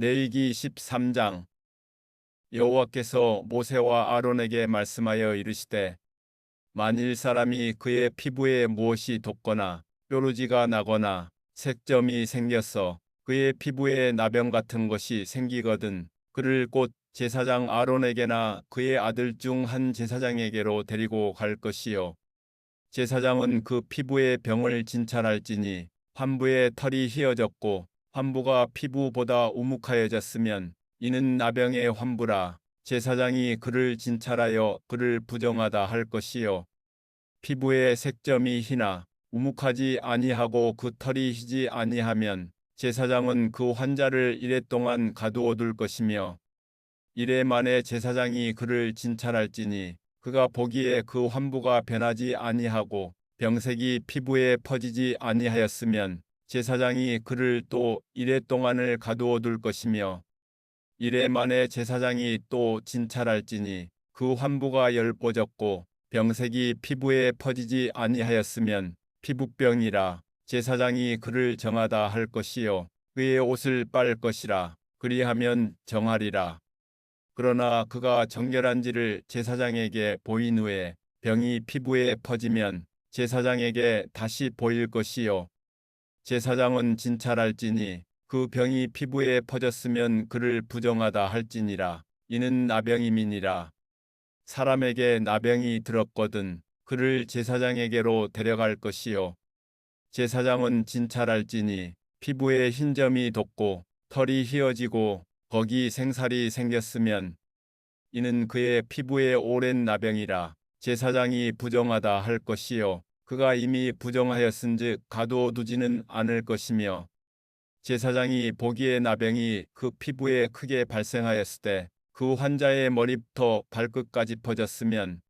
레위기 13장. 여호와께서 모세와 아론에게 말씀하여 이르시되 만일 사람이 그의 피부에 무엇이 돋거나 뾰루지가 나거나 색점이 생겨서 그의 피부에 나병 같은 것이 생기거든 그를 곧 제사장 아론에게나 그의 아들 중 한 제사장에게로 데리고 갈 것이요 제사장은 그 피부의 병을 진찰할지니 환부의 털이 휘어졌고 환부가 피부보다 우묵하여졌으면 이는 나병의 환부라. 제사장이 그를 진찰하여 그를 부정하다 할 것이요 피부의 색점이 희나 우묵하지 아니하고 그 털이 희지 아니하면 제사장은 그 환자를 이레 동안 가두어 둘 것이며 이레 만에 제사장이 그를 진찰할지니 그가 보기에 그 환부가 변하지 아니하고 병색이 피부에 퍼지지 아니하였으면 제사장이 그를 또 이레 동안을 가두어 둘 것이며 이레 만에 제사장이 또 진찰할지니 그 환부가 엷어졌고 병색이 피부에 퍼지지 아니하였으면 피부병이라. 제사장이 그를 정하다 할 것이요 그의 옷을 빨 것이라. 그리하면 정하리라. 그러나 그가 정결한지를 제사장에게 보인 후에 병이 피부에 퍼지면 제사장에게 다시 보일 것이요 제사장은 진찰할지니 그 병이 피부에 퍼졌으면 그를 부정하다 할지니라. 이는 나병임이니라. 사람에게 나병이 들었거든 그를 제사장에게로 데려갈 것이요 제사장은 진찰할지니 피부에 흰점이 돋고 털이 휘어지고 거기 생살이 생겼으면 이는 그의 피부에 오랜 나병이라. 제사장이 부정하다 할 것이요 그가 이미 부정하였은즉 가두어 두지는 않을 것이며 제사장이 보기에 나병이 그 피부에 크게 발생하였을 때 그 환자의 머리부터 발끝까지 퍼졌으면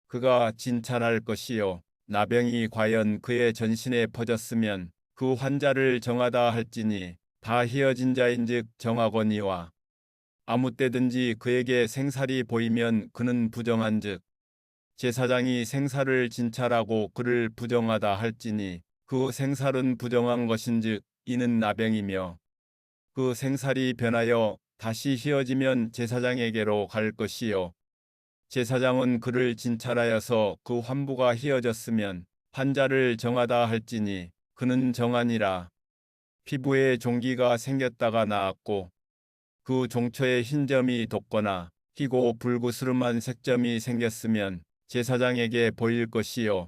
그가 진찰할 것이요 나병이 과연 그의 전신에 퍼졌으면 그 환자를 정하다 할지니 다 휘어진 자인즉 정하거니와 아무 때든지 그에게 생살이 보이면 그는 부정한즉 제사장이 생살을 진찰하고 그를 부정하다 할지니 그 생살은 부정한 것인즉 이는 나병이며 그 생살이 변하여 다시 휘어지면 제사장에게로 갈 것이요 제사장은 그를 진찰하여서 그 환부가 휘어졌으면 환자를 정하다 할지니 그는 정하니라. 피부에 종기가 생겼다가 나았고 그 종초에 흰점이 돋거나 희고 불구스름한 색점이 생겼으면 제사장에게 보일 것이요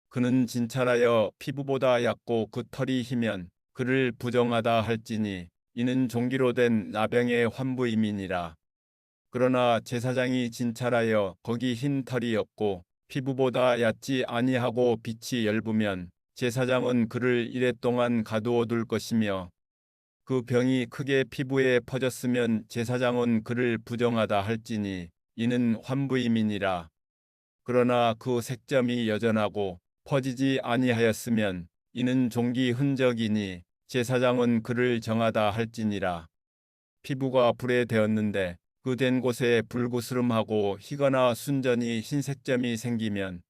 그는 진찰하여 피부보다 얕고 그 털이 희면 그를 부정하다 할지니 이는 종기로 된 나병의 환부임이니라. 그러나 제사장이 진찰하여 거기 흰 털이 없고 피부보다 얕지 아니하고 빛이 엷으면 제사장은 그를 이레 동안 가두어 둘 것이며 그 병이 크게 피부에 퍼졌으면 제사장은 그를 부정하다 할지니 이는 환부임이니라. 그러나 그 색점이 여전하고 퍼지지 아니하였으면 이는 종기 흔적이니 제사장은 그를 정하다 할지니라. 피부가 불에 되었는데 그 된 곳에 불구스름하고 희거나 순전히 흰색점이 생기면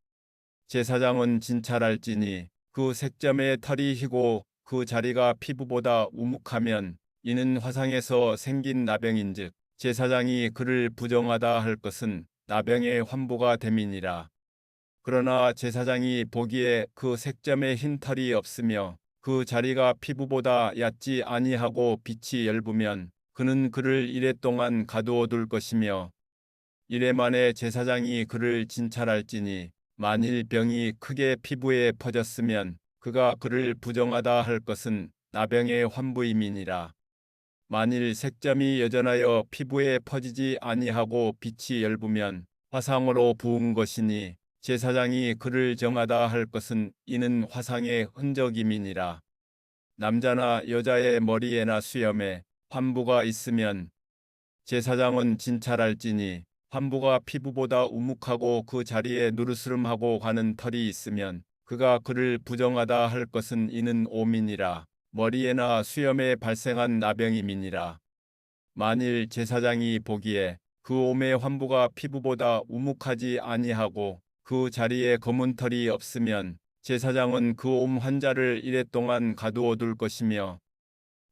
제사장은 진찰할지니 그 색점의 털이 희고 그 자리가 피부보다 우묵하면 이는 화상에서 생긴 나병인즉 제사장이 그를 부정하다 할 것은 나병의 환부가 됨이니라. 그러나 제사장이 보기에 그 색점에 흰 털이 없으며 그 자리가 피부보다 얕지 아니하고 빛이 엷으면 그는 그를 이레 동안 가두어 둘 것이며 이레 만에 제사장이 그를 진찰할지니 만일 병이 크게 피부에 퍼졌으면 그가 그를 부정하다 할 것은 나병의 환부임이니라. 만일 색점이 여전하여 피부에 퍼지지 아니하고 빛이 엷으면 화상으로 부은 것이니 제사장이 그를 정하다 할 것은 이는 화상의 흔적임이니라. 남자나 여자의 머리에나 수염에 환부가 있으면 제사장은 진찰할지니 환부가 피부보다 우묵하고 그 자리에 누르스름하고 가는 털이 있으면 그가 그를 부정하다 할 것은 이는 오민이라. 머리에나 수염에 발생한 나병임이니라. 만일 제사장이 보기에 그 옴의 환부가 피부보다 우묵하지 아니하고 그 자리에 검은 털이 없으면 제사장은 그 옴 환자를 이레 동안 가두어 둘 것이며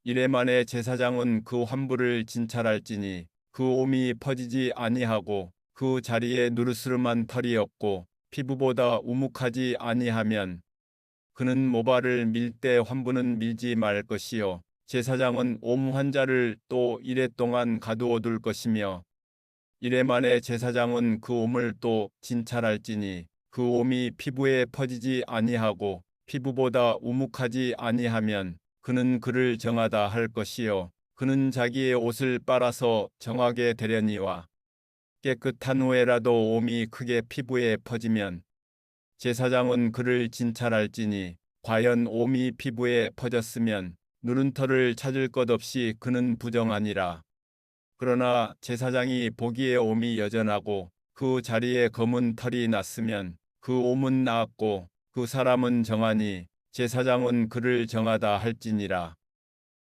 이래 만에 제사장은 그 환부를 진찰할지니 그 옴이 퍼지지 아니하고 그 자리에 누르스름한 털이 없고 피부보다 우묵하지 아니하면 그는 모발을 밀 때 환부는 밀지 말 것이요 제사장은 옴 환자를 또 이래 동안 가두어 둘 것이며 이래 만에 제사장은 그 옴을 또 진찰할지니 그 옴이 피부에 퍼지지 아니하고 피부보다 우묵하지 아니하면 그는 그를 정하다 할 것이요 그는 자기의 옷을 빨아서 정하게 되려니와 깨끗한 후에라도 옴이 크게 피부에 퍼지면 제사장은 그를 진찰할지니 과연 옴이 피부에 퍼졌으면 누른 털을 찾을 것 없이 그는 부정하니라. 그러나 제사장이 보기에 옴이 여전하고 그 자리에 검은 털이 났으면 그 옴은 나았고 그 사람은 정하니 제사장은 그를 정하다 할지니라.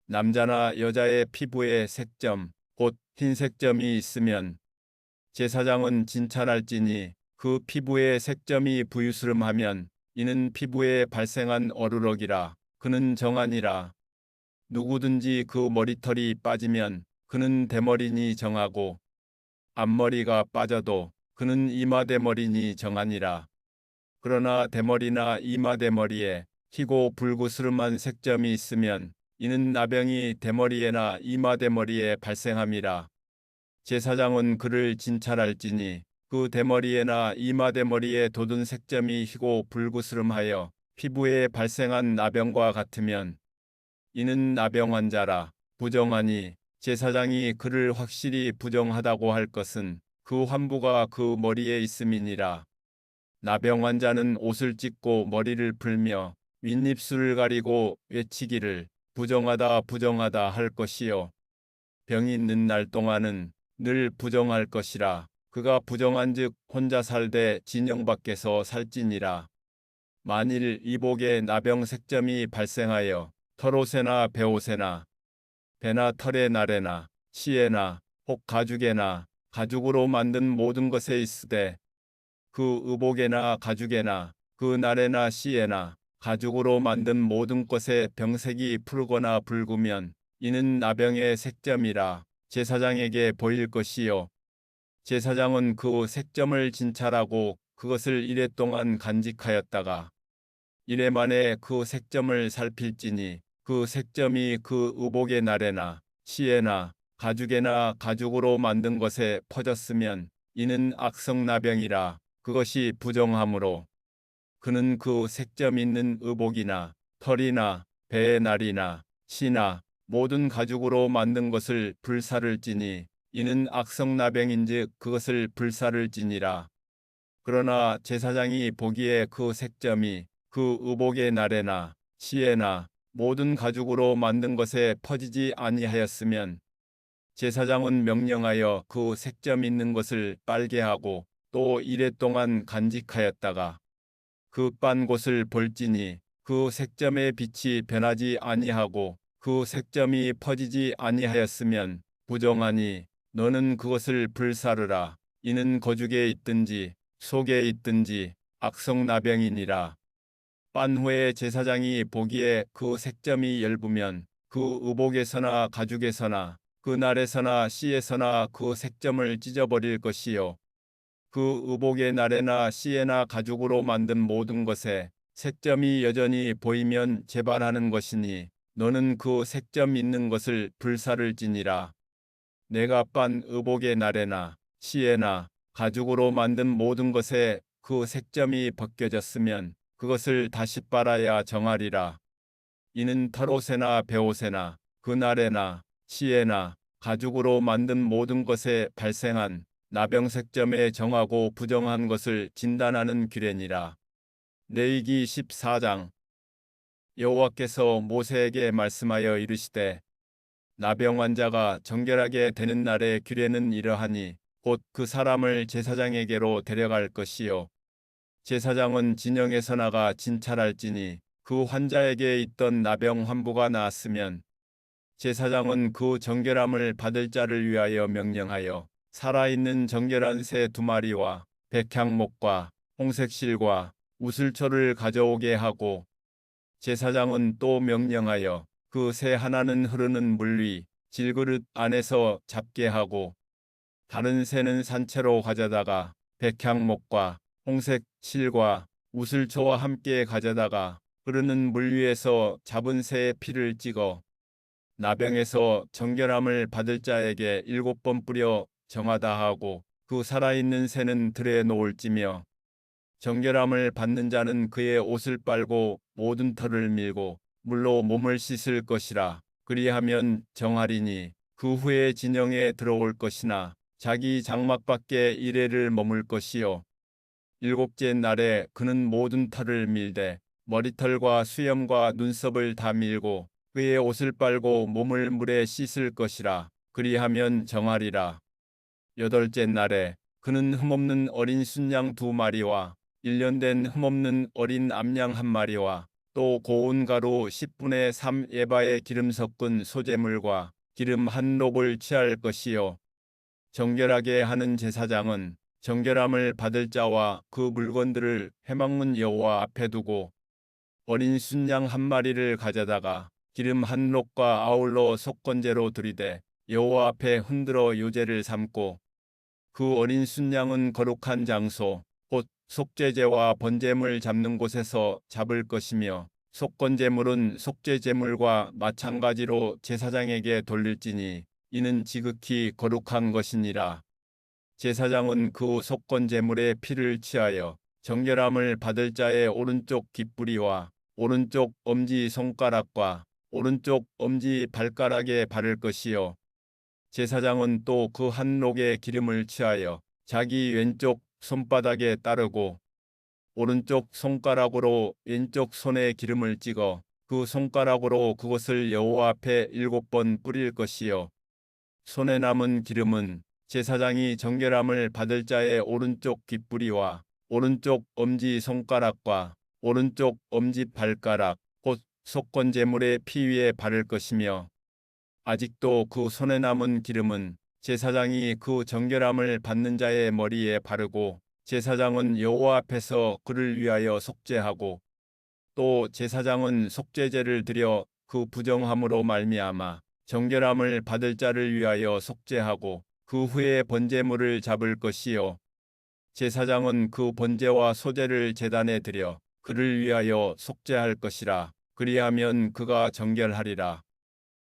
남자나 여자의 피부에 색점 곧 흰색점이 있으면 제사장은 진찰할지니 그 피부에 색점이 부유스름하면 이는 피부에 발생한 어루럭이라 그는 정하니라. 누구든지 그 머리털이 빠지면 그는 대머리니 정하고 앞머리가 빠져도 그는 이마대머리니 정하니라. 그러나 대머리나 이마대머리에 희고 불구스름한 색점이 있으면 이는 나병이 대머리에나 이마대머리에 발생함이라. 제사장은 그를 진찰할지니 그 대머리에나 이마대머리에 돋은 색점이 희고 불구스름하여 피부에 발생한 나병과 같으면 이는 나병 환자라. 부정하니 제사장이 그를 확실히 부정하다고 할 것은 그 환부가 그 머리에 있음이니라. 나병 환자는 옷을 찢고 머리를 풀며 윗입술을 가리고 외치기를 부정하다 부정하다 할 것이요 병이 있는 날 동안은 늘 부정할 것이라. 그가 부정한즉 혼자 살되 진영 밖에서 살지니라. 만일 이복에 나병 색점이 발생하여 털옷에나 베옷에나 배나 털의 날에나 시에나 혹 가죽에나 가죽으로 만든 모든 것에 있으되 그 의복에나 가죽에나 그 날에나 시에나 가죽으로 만든 모든 것에 병색이 푸르거나 붉으면 이는 나병의 색점이라 제사장에게 보일 것이요 제사장은 그 색점을 진찰하고 그것을 이래 동안 간직하였다가 이래 만에 그 색점을 살필지니 그 색점이 그 의복의 날에나 시에나 가죽에나 가죽으로 만든 것에 퍼졌으면 이는 악성나병이라 그것이 부정하므로 그는 그 색점 있는 의복이나 털이나 배의 날이나 시나 모든 가죽으로 만든 것을 불사를지니 이는 악성나병인즉 그것을 불사를지니라. 그러나 제사장이 보기에 그 색점이 그 의복의 날에나 시에나 모든 가죽으로 만든 것에 퍼지지 아니하였으면 제사장은 명령하여 그 색점 있는 것을 빨게 하고 또 이래 동안 간직하였다가 그 빤 곳을 볼지니 그 색점의 빛이 변하지 아니하고 그 색점이 퍼지지 아니하였으면 부정하니 너는 그것을 불사르라. 이는 거죽에 있든지 속에 있든지 악성나병이니라. 빤 후에 제사장이 보기에 그 색점이 엷으면 그 의복에서나 가죽에서나 그 날에서나 시에서나 그 색점을 찢어버릴 것이요 그 의복의 날에나 시에나 가죽으로 만든 모든 것에 색점이 여전히 보이면 재발하는 것이니 너는 그 색점 있는 것을 불사를지니라. 내가 빤 의복의 날에나 시에나 가죽으로 만든 모든 것에 그 색점이 벗겨졌으면 그것을 다시 빨아야 정하리라. 이는 털옷에나 베옷에나 그 날에나 시에나 가죽으로 만든 모든 것에 발생한 나병색점에 정하고 부정한 것을 진단하는 규례니라. 레위기 14장 여호와께서 모세에게 말씀하여 이르시되 나병 환자가 정결하게 되는 날의 규례는 이러하니 곧 그 사람을 제사장에게로 데려갈 것이요 제사장은 진영에서 나가 진찰할지니 그 환자에게 있던 나병 환부가 나았으면 제사장은 그 정결함을 받을 자를 위하여 명령하여 살아있는 정결한 새 2마리와 백향목과 홍색실과 우슬초를 가져오게 하고 제사장은 또 명령하여 그 새 하나는 흐르는 물 위 질그릇 안에서 잡게 하고 다른 새는 산채로 가져다가 백향목과 홍색 실과 우슬초와 함께 가져다가 흐르는 물 위에서 잡은 새의 피를 찍어 나병에서 정결함을 받을 자에게 7번 뿌려 정하다 하고 그 살아있는 새는 들에 놓을지며 정결함을 받는 자는 그의 옷을 빨고 모든 털을 밀고 물로 몸을 씻을 것이라. 그리하면 정하리니 그 후에 진영에 들어올 것이나 자기 장막 밖에 이레를 머물 것이요. 일곱째 날에 그는 모든 털을 밀되 머리털과 수염과 눈썹을 다 밀고 그의 옷을 빨고 몸을 물에 씻을 것이라. 그리하면 정하리라. 여덟째 날에 그는 흠없는 어린 순양 2마리와 1년 된 흠없는 어린 암양 1마리와 또 고운 가루 10분의 3 에바의 기름 섞은 소재물과 기름 1록을 취할 것이요. 정결하게 하는 제사장은 정결함을 받을 자와 그 물건들을 회막문 여호와 앞에 두고 어린 순양 1마리를 가져다가 기름 1록과 아울러 속건제로 드리되 여호와 앞에 흔들어 요제를 삼고 그 어린 순양은 거룩한 장소 곧 속죄제와 번제물 잡는 곳에서 잡을 것이며 속건제물은 속죄제물과 마찬가지로 제사장에게 돌릴지니 이는 지극히 거룩한 것이니라. 제사장은 그 속건제물의 피를 취하여 정결함을 받을 자의 오른쪽 깃뿌리와 오른쪽 엄지 손가락과 오른쪽 엄지 발가락에 바를 것이요. 제사장은 또 그 1록의 기름을 취하여 자기 왼쪽 손바닥에 따르고 오른쪽 손가락으로 왼쪽 손에 기름을 찍어 그 손가락으로 그것을 여호와 앞에 7번 뿌릴 것이요. 손에 남은 기름은 제사장이 정결함을 받을 자의 오른쪽 깃뿌리와 오른쪽 엄지 손가락과 오른쪽 엄지 발가락 곧 속건제물의 피 위에 바를 것이며 아직도 그 손에 남은 기름은 제사장이 그 정결함을 받는 자의 머리에 바르고 제사장은 여호와 앞에서 그를 위하여 속죄하고 또 제사장은 속죄제를 드려 그 부정함으로 말미암아 정결함을 받을 자를 위하여 속죄하고 그 후에 번제물을 잡을 것이요. 제사장은 그 번제와 소제를 제단에 드려 그를 위하여 속죄할 것이라. 그리하면 그가 정결하리라.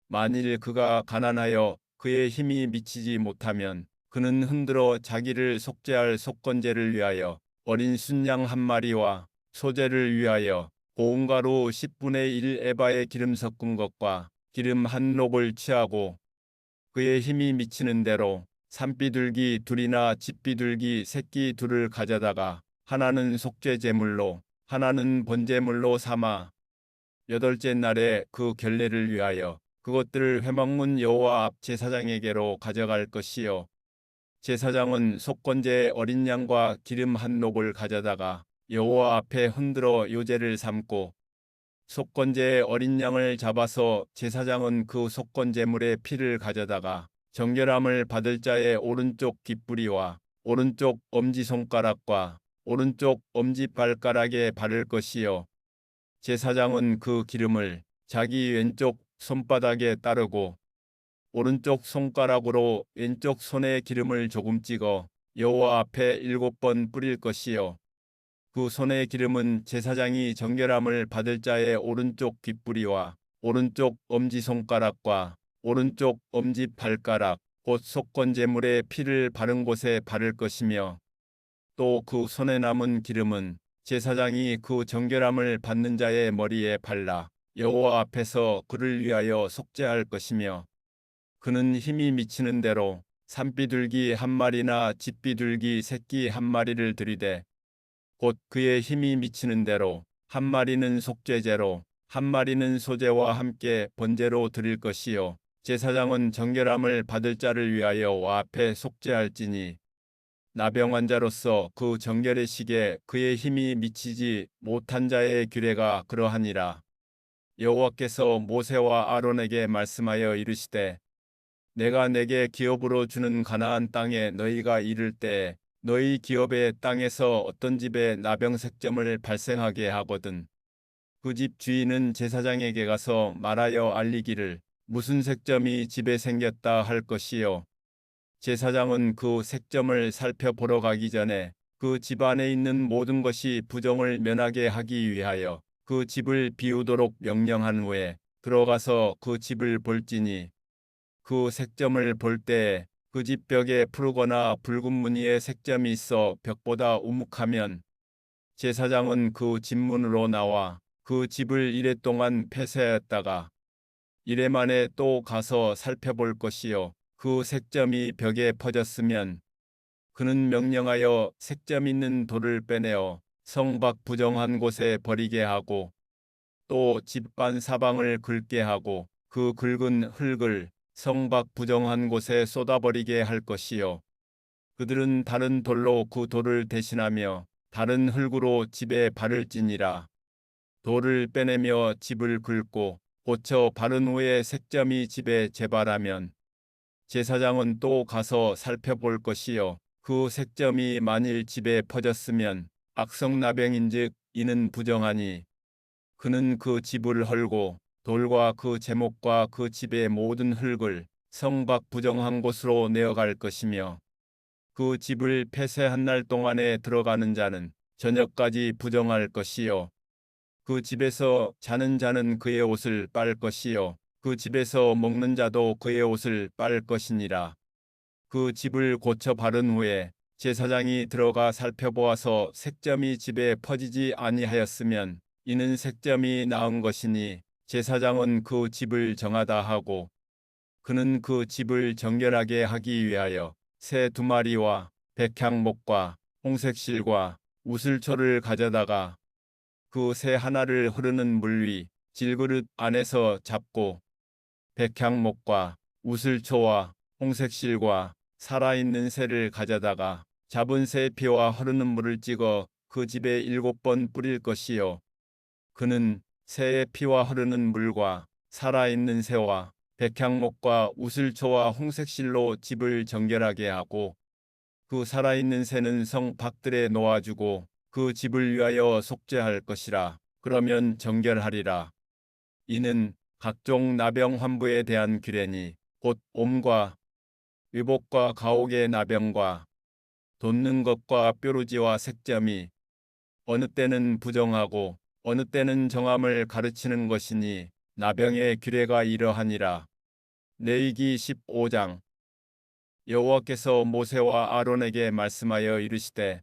만일 그가 가난하여 그의 힘이 미치지 못하면 그는 흔들어 자기를 속죄할 속건제를 위하여 어린 순양 1마리와 소제를 위하여 고운 가루 10분의 1 에바의 기름 섞은 것과 기름 1록을 취하고 그의 힘이 미치는 대로 산비둘기 2이나 집비둘기 새끼 2를 가져다가 하나는 속죄제물로 하나는 번제물로 삼아 여덟째 날에 그 결례를 위하여 그것들을 회막문 여호와 앞 제사장에게로 가져갈 것이요. 제사장은 속건제의 어린 양과 기름 1록을 가져다가 여호와 앞에 흔들어 요제를 삼고 속건제의 어린 양을 잡아서 제사장은 그 속건제물의 피를 가져다가 정결함을 받을 자의 오른쪽 깃뿌리와 오른쪽 엄지손가락과 오른쪽 엄지발가락에 바를 것이요. 제사장은 그 기름을 자기 왼쪽 손바닥에 따르고 오른쪽 손가락으로 왼쪽 손에 기름을 조금 찍어 여호와 앞에 7번 뿌릴 것이요. 그 손의 기름은 제사장이 정결함을 받을 자의 오른쪽 깃뿌리와 오른쪽 엄지손가락과 오른쪽 엄지발가락 곧 속건제물의 피를 바른 곳에 바를 것이며 또 그 손에 남은 기름은 제사장이 그 정결함을 받는 자의 머리에 발라 여호와 앞에서 그를 위하여 속죄할 것이며 그는 힘이 미치는 대로 산비둘기 1마리나 집비둘기 새끼 1마리를 들이되 곧 그의 힘이 미치는 대로 1마리는 속죄제로 1마리는 소제와 함께 번제로 드릴 것이요. 제사장은 정결함을 받을 자를 위하여 와 앞에 속죄할지니 나병 환자로서 그 정결의 시기에 그의 힘이 미치지 못한 자의 규례가 그러하니라. 여호와께서 모세와 아론에게 말씀하여 이르시되 내가 내게 기업으로 주는 가나안 땅에 너희가 이를 때에 너희 기업의 땅에서 어떤 집에 나병색점을 발생하게 하거든 그 집 주인은 제사장에게 가서 말하여 알리기를 무슨 색점이 집에 생겼다 할 것이요. 제사장은 그 색점을 살펴보러 가기 전에 그 집 안에 있는 모든 것이 부정을 면하게 하기 위하여 그 집을 비우도록 명령한 후에 들어가서 그 집을 볼지니 그 색점을 볼 때에 그 집 벽에 푸르거나 붉은 무늬의 색점이 있어 벽보다 우묵하면 제사장은 그 집 문으로 나와 그 집을 이레 동안 폐쇄하였다가 이레 만에 또 가서 살펴볼 것이요. 그 색점이 벽에 퍼졌으면 그는 명령하여 색점 있는 돌을 빼내어 성 밖 부정한 곳에 버리게 하고 또 집반 사방을 긁게 하고 그 긁은 흙을 성 밖 부정한 곳에 쏟아버리게 할 것이요. 그들은 다른 돌로 그 돌을 대신하며 다른 흙으로 집에 발을 찌니라. 돌을 빼내며 집을 긁고 고쳐 바른 후에 색점이 집에 재발하면 제사장은 또 가서 살펴볼 것이요. 그 색점이 만일 집에 퍼졌으면 악성나병인즉 이는 부정하니 그는 그 집을 헐고 돌과 그 제목과 그 집의 모든 흙을 성 밖 부정한 곳으로 내어갈 것이며 그 집을 폐쇄한 날 동안에 들어가는 자는 저녁까지 부정할 것이요. 그 집에서 자는 자는 그의 옷을 빨 것이요. 그 집에서 먹는 자도 그의 옷을 빨 것이니라. 그 집을 고쳐 바른 후에 제사장이 들어가 살펴보아서 색점이 집에 퍼지지 아니하였으면 이는 색점이 나은 것이니 제사장은 그 집을 정하다 하고 그는 그 집을 정결하게 하기 위하여 새 2마리와 백향목과 홍색실과 우슬초를 가져다가 그 새 하나를 흐르는 물 위 질그릇 안에서 잡고 백향목과 우슬초와 홍색실과 살아있는 새를 가져다가 잡은 새 피와 흐르는 물을 찍어 그 집에 7번 뿌릴 것이요. 그는 새의 피와 흐르는 물과 살아있는 새와 백향목과 우슬초와 홍색실로 집을 정결하게 하고 그 살아있는 새는 성 밖들에 놓아주고 그 집을 위하여 속죄할 것이라. 그러면 정결하리라. 이는 각종 나병 환부에 대한 규례니 곧 옴과 의복과 가옥의 나병과 돋는 것과 뾰루지와 색점이 어느 때는 부정하고 어느 때는 정함을 가르치는 것이니 나병의 규례가 이러하니라. 레위기 15장. 여호와께서 모세와 아론에게 말씀하여 이르시되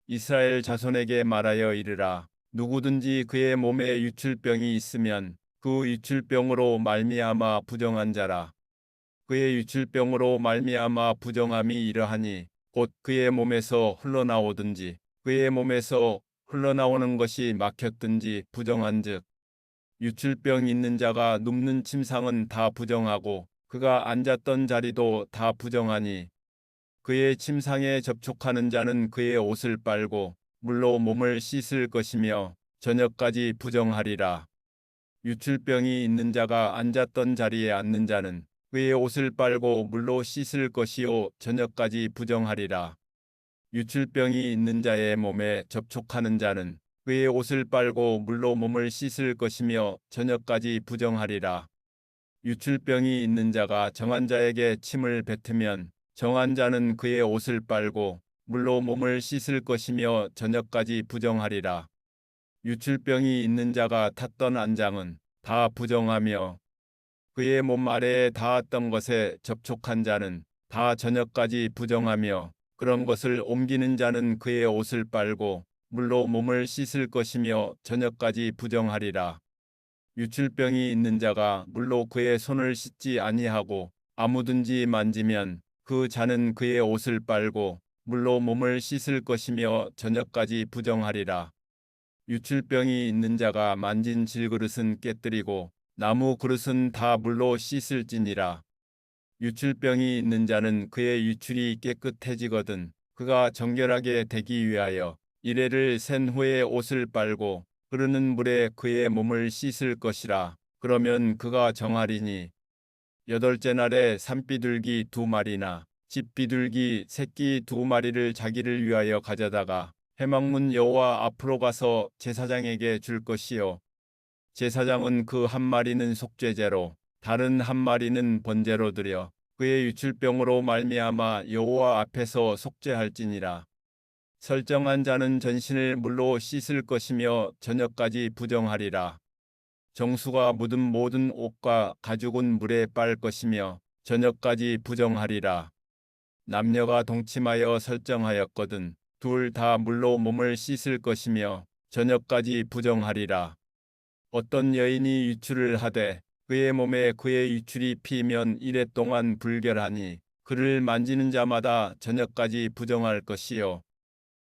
이스라엘 자손에게 말하여 이르라. 누구든지 그의 몸에 유출병이 있으면 그 유출병으로 말미암아 부정한 자라. 그의 유출병으로 말미암아 부정함이 이러하니 곧 그의 몸에서 흘러나오든지 그의 몸에서 흘러나오는 것이 막혔든지 부정한즉 유출병 있는 자가 눕는 침상은 다 부정하고 그가 앉았던 자리도 다 부정하니 그의 침상에 접촉하는 자는 그의 옷을 빨고 물로 몸을 씻을 것이며 저녁까지 부정하리라. 유출병이 있는 자가 앉았던 자리에 앉는 자는 그의 옷을 빨고 물로 씻을 것이요 저녁까지 부정하리라. 유출병이 있는 자의 몸에 접촉하는 자는 그의 옷을 빨고 물로 몸을 씻을 것이며 저녁까지 부정하리라. 유출병이 있는 자가 정한 자에게 침을 뱉으면 정한 자는 그의 옷을 빨고 물로 몸을 씻을 것이며 저녁까지 부정하리라. 유출병이 있는 자가 탔던 안장은 다 부정하며 그의 몸 아래에 닿았던 것에 접촉한 자는 다 저녁까지 부정하며 그런 것을 옮기는 자는 그의 옷을 빨고 물로 몸을 씻을 것이며 저녁까지 부정하리라. 유출병이 있는 자가 물로 그의 손을 씻지 아니하고 아무든지 만지면 그 자는 그의 옷을 빨고 물로 몸을 씻을 것이며 저녁까지 부정하리라. 유출병이 있는 자가 만진 질그릇은 깨뜨리고 나무 그릇은 다 물로 씻을지니라. 유출병이 있는 자는 그의 유출이 깨끗해지거든 그가 정결하게 되기 위하여 이레를 센 후에 옷을 빨고 흐르는 물에 그의 몸을 씻을 것이라. 그러면 그가 정하리니 8째 날에 산비둘기 2마리나 집비둘기 새끼 2마리를 자기를 위하여 가져다가 회막문 여호와 앞으로 가서 제사장에게 줄 것이요 제사장은 그 한 마리는 속죄제로 다른 한 마리는 번제로 드려 그의 유출병으로 말미암아 여호와 앞에서 속죄할지니라. 설정한 자는 전신을 물로 씻을 것이며 저녁까지 부정하리라. 정수가 묻은 모든 옷과 가죽은 물에 빨 것이며 저녁까지 부정하리라. 남녀가 동침하여 설정하였거든 둘 다 물로 몸을 씻을 것이며 저녁까지 부정하리라. 어떤 여인이 유출을 하되 그의 몸에 그의 유출이 피면 이레 동안 불결하니 그를 만지는 자마다 저녁까지 부정할 것이요.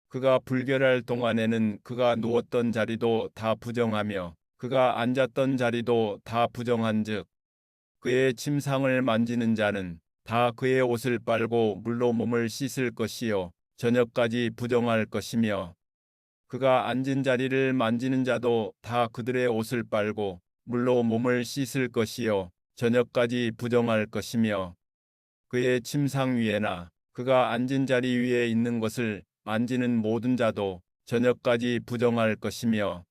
그가 불결할 동안에는 그가 누웠던 자리도 다 부정하며 그가 앉았던 자리도 다 부정한즉 그의 침상을 만지는 자는 다 그의 옷을 빨고 물로 몸을 씻을 것이요 저녁까지 부정할 것이며 그가 앉은 자리를 만지는 자도 다 그들의 옷을 빨고 물로 몸을 씻을 것이요 저녁까지 부정할 것이며 그의 침상 위에나 그가 앉은 자리 위에 있는 것을 만지는 모든 자도 저녁까지 부정할 것이며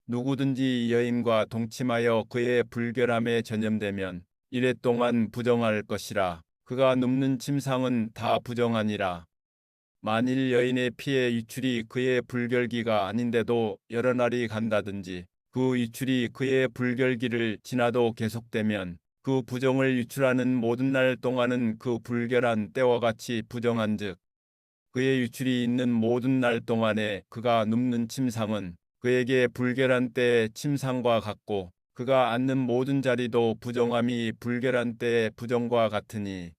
누구든지 여인과 동침하여 그의 불결함에 전염되면 이레 동안 부정할 것이라. 그가 눕는 침상은 다 부정하니라. 만일 여인의 피의 유출이 그의 불결기가 아닌데도 여러 날이 간다든지 그 유출이 그의 불결기를 지나도 계속되면 그 부정을 유출하는 모든 날 동안은 그 불결한 때와 같이 부정한즉 그의 유출이 있는 모든 날 동안에 그가 눕는 침상은 그에게 불결한 때의 침상과 같고 그가 앉는 모든 자리도 부정함이 불결한 때의 부정과 같으니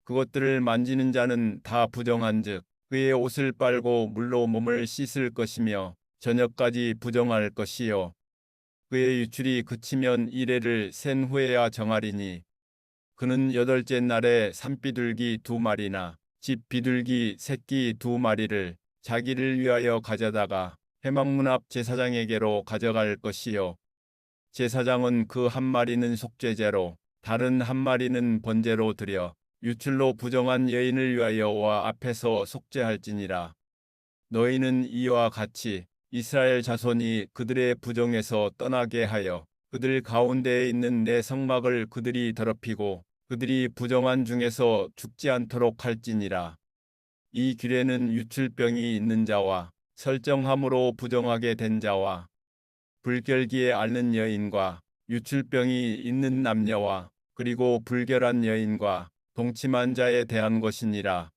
그것들을 만지는 자는 다 부정한즉 그의 옷을 빨고 물로 몸을 씻을 것이며 저녁까지 부정할 것이요 그의 유출이 그치면 이레를 센 후에야 정하리니 그는 여덟째 날에 산비둘기 2마리나 집 비둘기 새끼 2마리를 자기를 위하여 가져다가 회막문 앞 제사장에게로 가져갈 것이요 제사장은 그 한 마리는 속죄제로 다른 한 마리는 번제로 드려 유출로 부정한 여인을 위하여 여호와 앞에서 속죄할지니라. 너희는 이와 같이 이스라엘 자손이 그들의 부정에서 떠나게 하여 그들 가운데에 있는 내 성막을 그들이 더럽히고 그들이 부정한 중에서 죽지 않도록 할지니라. 이 길에는 유출병이 있는 자와 설정함으로 부정하게 된 자와 불결기에 앓는 여인과 유출병이 있는 남녀와 그리고 불결한 여인과 동침한 자에 대한 것이니라.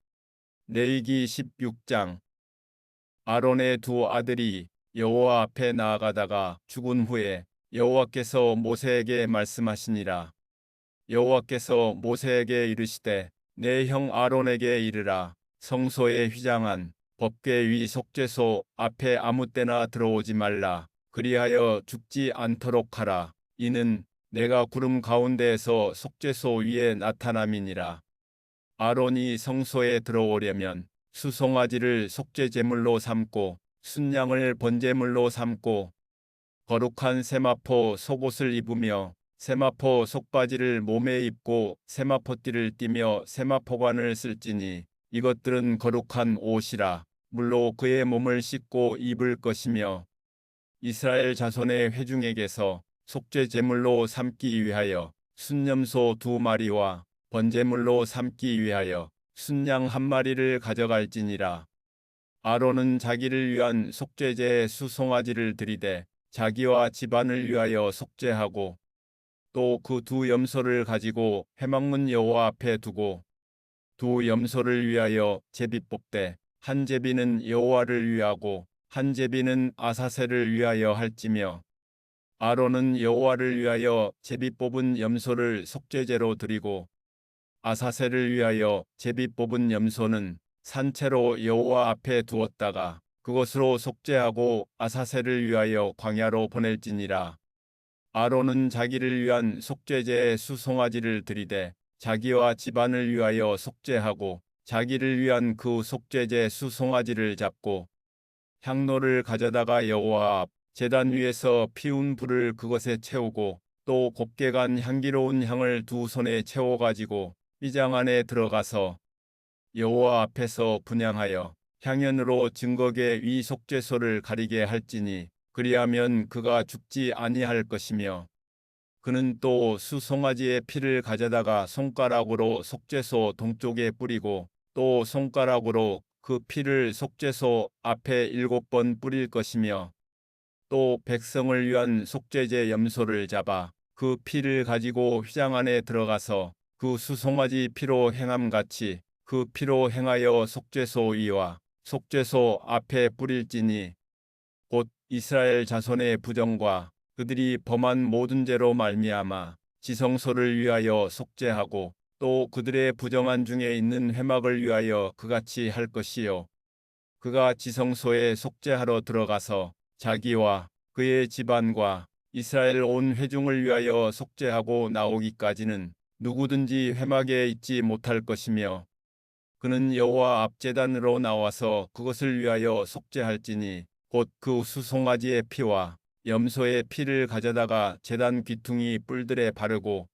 레위기 16장. 아론의 2 아들이 여호와 앞에 나아가다가 죽은 후에 여호와께서 모세에게 말씀하시니라. 여호와께서 모세에게 이르시되 내 형 아론에게 이르라. 성소에 휘장한 법궤 위 속죄소 앞에 아무 때나 들어오지 말라. 그리하여 죽지 않도록 하라. 이는 내가 구름 가운데에서 속죄소 위에 나타남이니라. 아론이 성소에 들어오려면 수송아지를 속죄제물로 삼고 순양을 번제물로 삼고 거룩한 세마포 속옷을 입으며 세마포 속바지를 몸에 입고 세마포띠를 띠며 세마포관을 쓸지니 이것들은 거룩한 옷이라. 물로 그의 몸을 씻고 입을 것이며 이스라엘 자손의 회중에게서 속죄제물로 삼기 위하여 순염소 2마리와 번제물로 삼기 위하여 순양 1마리를 가져갈지니라. 아론은 자기를 위한 속죄제의 수송아지를 드리되 자기와 집안을 위하여 속죄하고 또 그 2염소를 가지고 회막문 여호와 앞에 두고 2염소를 위하여 제비 뽑되 한 제비는 여호와를 위하고 한 제비는 아사셀을 위하여 할지며 아론은 여호와를 위하여 제비 뽑은 염소를 속죄제로 드리고 아사셀을 위하여 제비 뽑은 염소는 산채로 여호와 앞에 두었다가 그것으로 속죄하고 아사셀을 위하여 광야로 보낼지니라. 아론은 자기를 위한 속죄제의 수송아지를 드리되 자기와 집안을 위하여 속죄하고 자기를 위한 그 속죄제 수송아지를 잡고 향로를 가져다가 여호와 앞 제단 위에서 피운 불을 그것에 채우고 또 곱게 간 향기로운 향을 2손에 채워 가지고 휘장 안에 들어가서 여호와 앞에서 분향하여 향연으로 증거계 위 속죄소를 가리게 할지니 그리하면 그가 죽지 아니할 것이며 그는 또 수송아지의 피를 가져다가 손가락으로 속죄소 동쪽에 뿌리고 또 손가락으로 그 피를 속죄소 앞에 7번 뿌릴 것이며 또 백성을 위한 속죄제 염소를 잡아 그 피를 가지고 휘장 안에 들어가서 그 수송아지 피로 행함같이 그 피로 행하여 속죄소 위와 속죄소 앞에 뿌릴지니 곧 이스라엘 자손의 부정과 그들이 범한 모든 죄로 말미암아 지성소를 위하여 속죄하고 또 그들의 부정한 중에 있는 회막을 위하여 그같이 할 것이요 그가 지성소에 속죄하러 들어가서 자기와 그의 집안과 이스라엘 온 회중을 위하여 속죄하고 나오기까지는 누구든지 회막에 있지 못할 것이며 그는 여호와 앞 제단으로 나와서 그것을 위하여 속죄할지니 곧 그 수송아지의 피와 염소의 피를 가져다가 제단 귀퉁이 뿔들에 바르고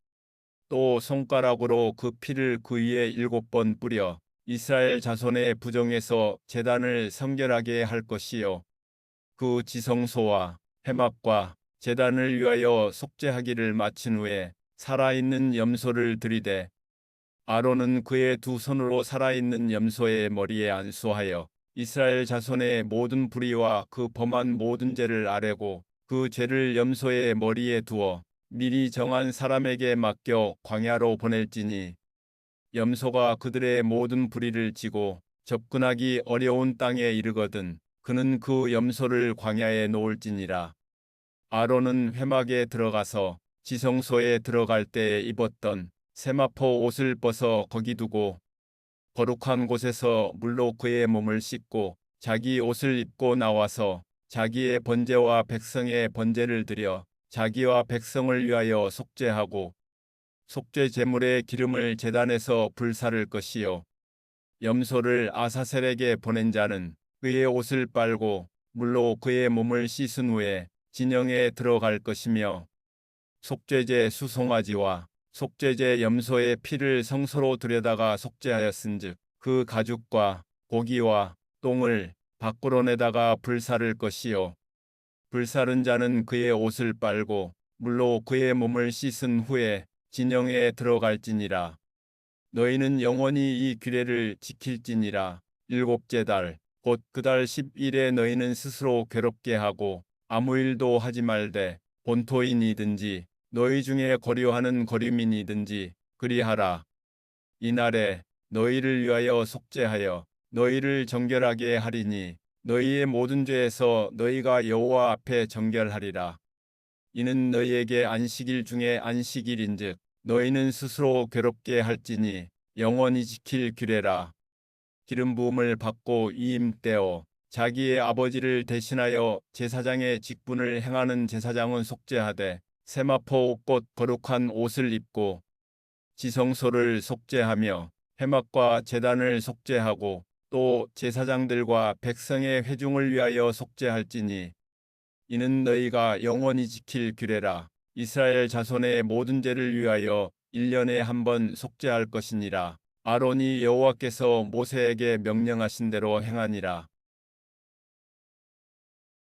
또 손가락으로 그 피를 그 위에 7번 뿌려 이스라엘 자손의 부정에서 제단을 성결하게 할 것이요 그 지성소와 회막과 제단을 위하여 속죄하기를 마친 후에 살아있는 염소를 들이되 아론은 그의 두 손으로 살아있는 염소의 머리에 안수하여 이스라엘 자손의 모든 불의와 그 범한 모든 죄를 아뢰고 그 죄를 염소의 머리에 두어 미리 정한 사람에게 맡겨 광야로 보낼지니 염소가 그들의 모든 불의를 지고 접근하기 어려운 땅에 이르거든 그는 그 염소를 광야에 놓을지니라. 아론은 회막에 들어가서 지성소에 들어갈 때에 입었던 세마포 옷을 벗어 거기 두고 거룩한 곳에서 물로 그의 몸을 씻고 자기 옷을 입고 나와서 자기의 번제와 백성의 번제를 드려 자기와 백성을 위하여 속죄하고 속죄 제물의 기름을 제단에서 불사를 것이요 염소를 아사셀에게 보낸 자는 그의 옷을 빨고 물로 그의 몸을 씻은 후에 진영에 들어갈 것이며 속죄제 수송아지와 속죄제 염소의 피를 성소로 들여다가 속죄하였은즉 그 가죽과 고기와 똥을 밖으로 내다가 불사를 것이요 불사른 자는 그의 옷을 빨고 물로 그의 몸을 씻은 후에 진영에 들어갈지니라. 너희는 영원히 이 규례를 지킬지니라. 7째 달 곧 그 달 10일에 너희는 스스로 괴롭게 하고 아무 일도 하지 말되 본토인이든지 너희 중에 거류하는 거류민이든지 그리하라. 이날에 너희를 위하여 속죄하여 너희를 정결하게 하리니 너희의 모든 죄에서 너희가 여호와 앞에 정결하리라. 이는 너희에게 안식일 중에 안식일인즉 너희는 스스로 괴롭게 할지니 영원히 지킬 규례라. 기름 부음을 받고 이임되어 자기의 아버지를 대신하여 제사장의 직분을 행하는 제사장은 속죄하되 세마포 옷 거룩한 옷을 입고 지성소를 속죄하며 회막과 제단을 속죄하고 또 제사장들과 백성의 회중을 위하여 속죄할지니 이는 너희가 영원히 지킬 규례라. 이스라엘 자손의 모든 죄를 위하여 1년에 한 번 속죄할 것이니라. 아론이 여호와께서 모세에게 명령하신 대로 행하니라.